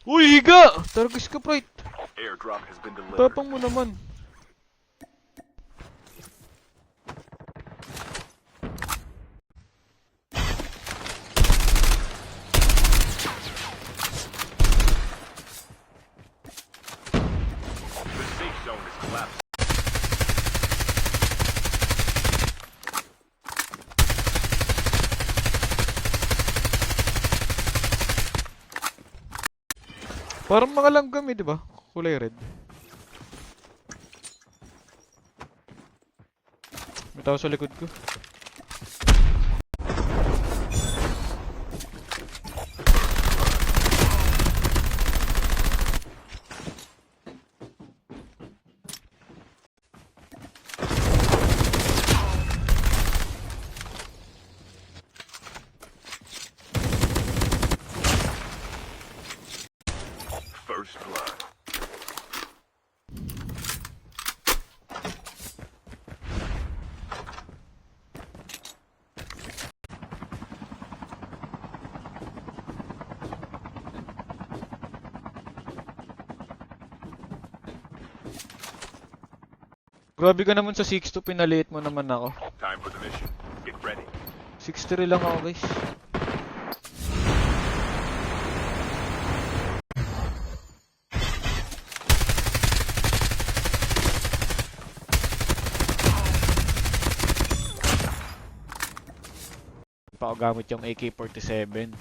Uy, higa! Taragis ka, Pride. Airdrop has been delivered. Tapang mo naman. The safe zone is collapsed. Parang mga langgam eh, di ba? Kulay red. May tao sa likod ko. First blood. Grabe ka naman sa 6-2, pinaliit mo naman ako. Time for the mission. Get ready. 6-3 lang ako, guys. Pa ako gamit yung AK-47.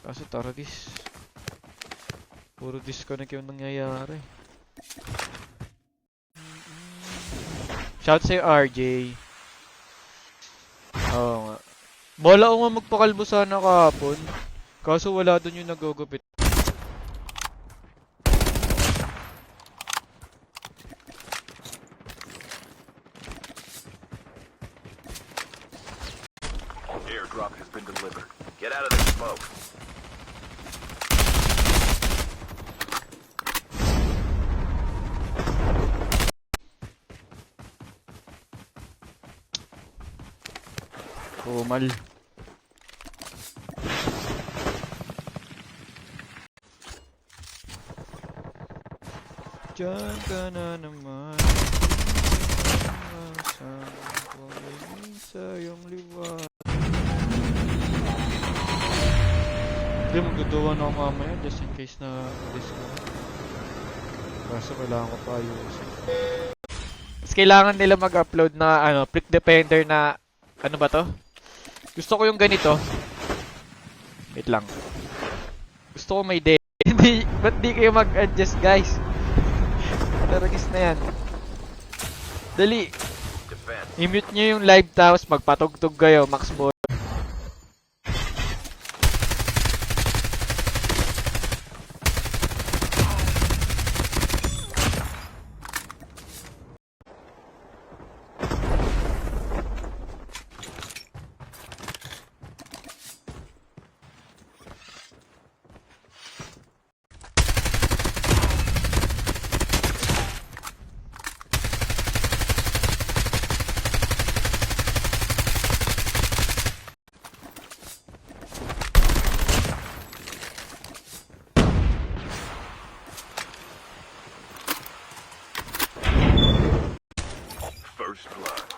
Kaso Taragis, puro disconnect yung nangyayari. Shout sa'yo, RJ. Oo nga. Bala ko nga magpakalbo sana kahapon. Kaso wala dun yung nagugupit. Airdrop has been delivered. Get out of the smoke. Kumal. Diyan ka na naman. Sa iyong liwanag. Hindi, magduduwan ako mamaya just in case na discount. Kaso kailangan ko pa ayusin. Mas kailangan nila mag-upload na Prick Defender na ano ba to? Gusto ko yung ganito. Wait lang. Gusto ko may day. Hindi, ba't di kayo mag-adjust, guys? Taragis na yan. Dali. Defense. I-mute nyo yung live tapos magpatugtog kayo, Max Boy. First blood.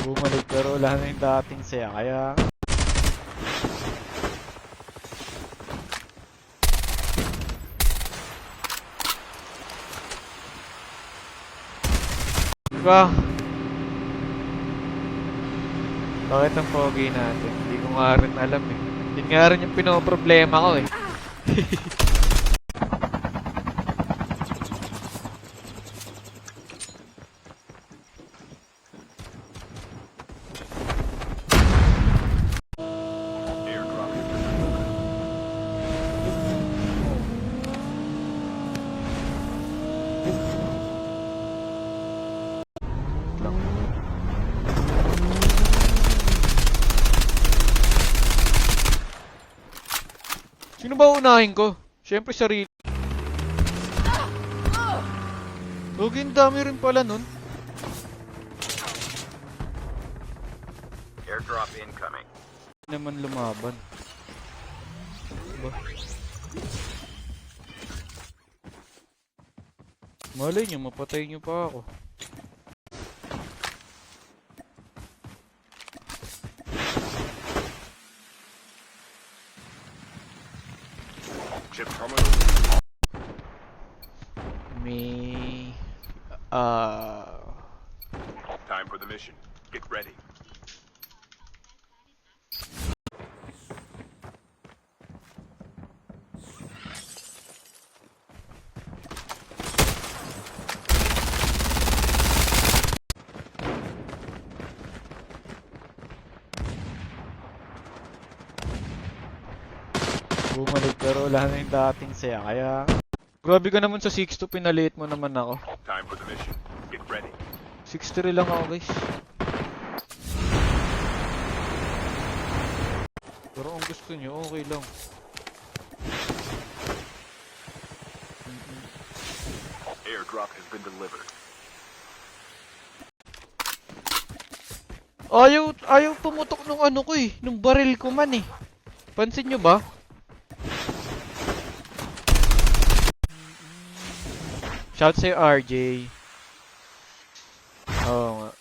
Bumalik pero wala na yung dating saya, kaya... Diba? Bakit ang pogi natin? Hindi ko nga rin alam eh. Yun nga rin yung pinoproblema ko eh. Airdrop has been delivered. Sino ba unahin ko? Siyempre sarili. Huwag yung dami rin pala nun. Airdrop incoming. Hindi naman lumaban. Diba? Malay nyo, mapatay nyo pa ako. Chip terminal. May... Time for the mission. Get ready. Bumalik pero wala na yung dating saya. Kaya... Grabe ka naman sa 6-2, pinaliit mo naman ako. Time for the mission. Get ready. 6-3 lang ako guys. Pero kung gusto nyo, okay lang. Airdrop has been delivered. Ayaw pumutok nung ano ko eh. Nung baril ko man eh. Pansin nyo ba? Shout sa'yo RJ. Oo nga.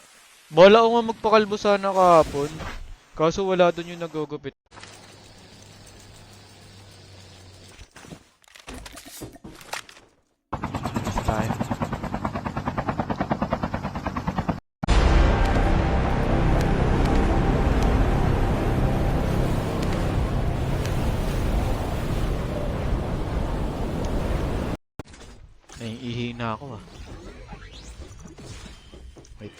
Bala ko nga magpakalbo sana kahapon. Kaso wala dun yung nagugupit. Next time. Naiihi na ako ah. Wait.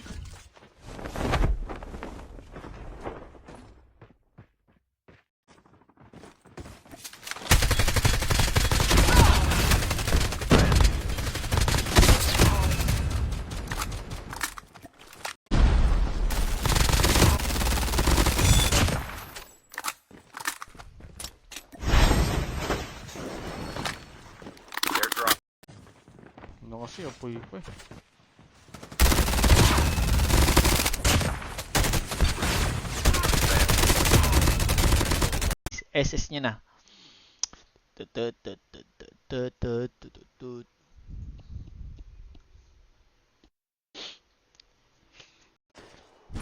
Airdrop. Ano kasi apoy pa eh. SS niya na.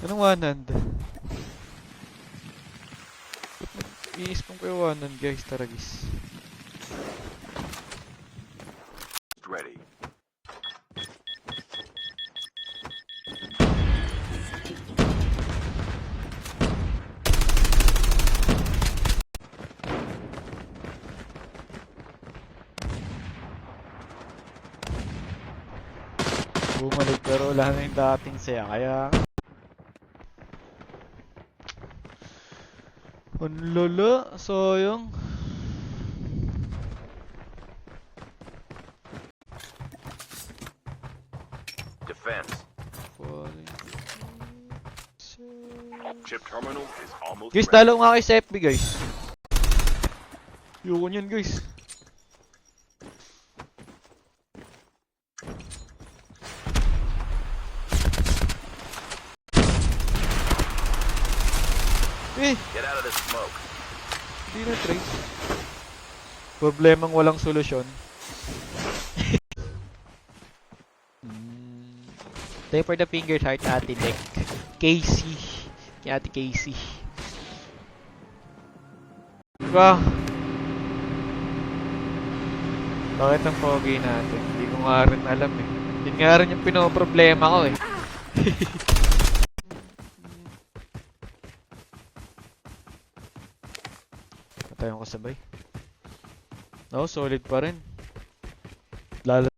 Anong one-hand? I-spawn ko yung one-hand guys, taragis. Ready. Bumalik pero wala na yung dating saya. Kaya... Ang lala, sayang. Defense. Chip terminal is almost Guys, ready. talo nga kayo sa FB guys. Yun yan guys. Get out of this smoke. Hindi na trace. Problemang walang solusyon. Time for the finger heart, Ate Dek. Casey. Kay Ate Casey. Diba? Bakit ang pogi natin? Hindi ko nga rin alam eh. Yun nga rin yung pinoproblema ko eh. Patayon ko sabay. No, solid pa rin. Lalo.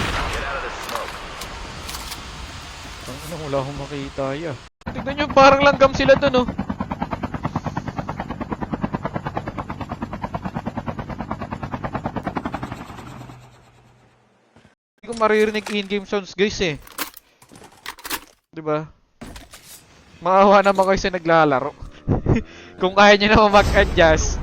Get out of this smoke. Ang wala akong makita ya. Tignan nyo, parang langgam sila dun oh. Hindi ko maririnig in-game sounds guys eh. Diba? Maawa naman kayo sa naglalaro. Kung kaya nyo naman mag-adjust,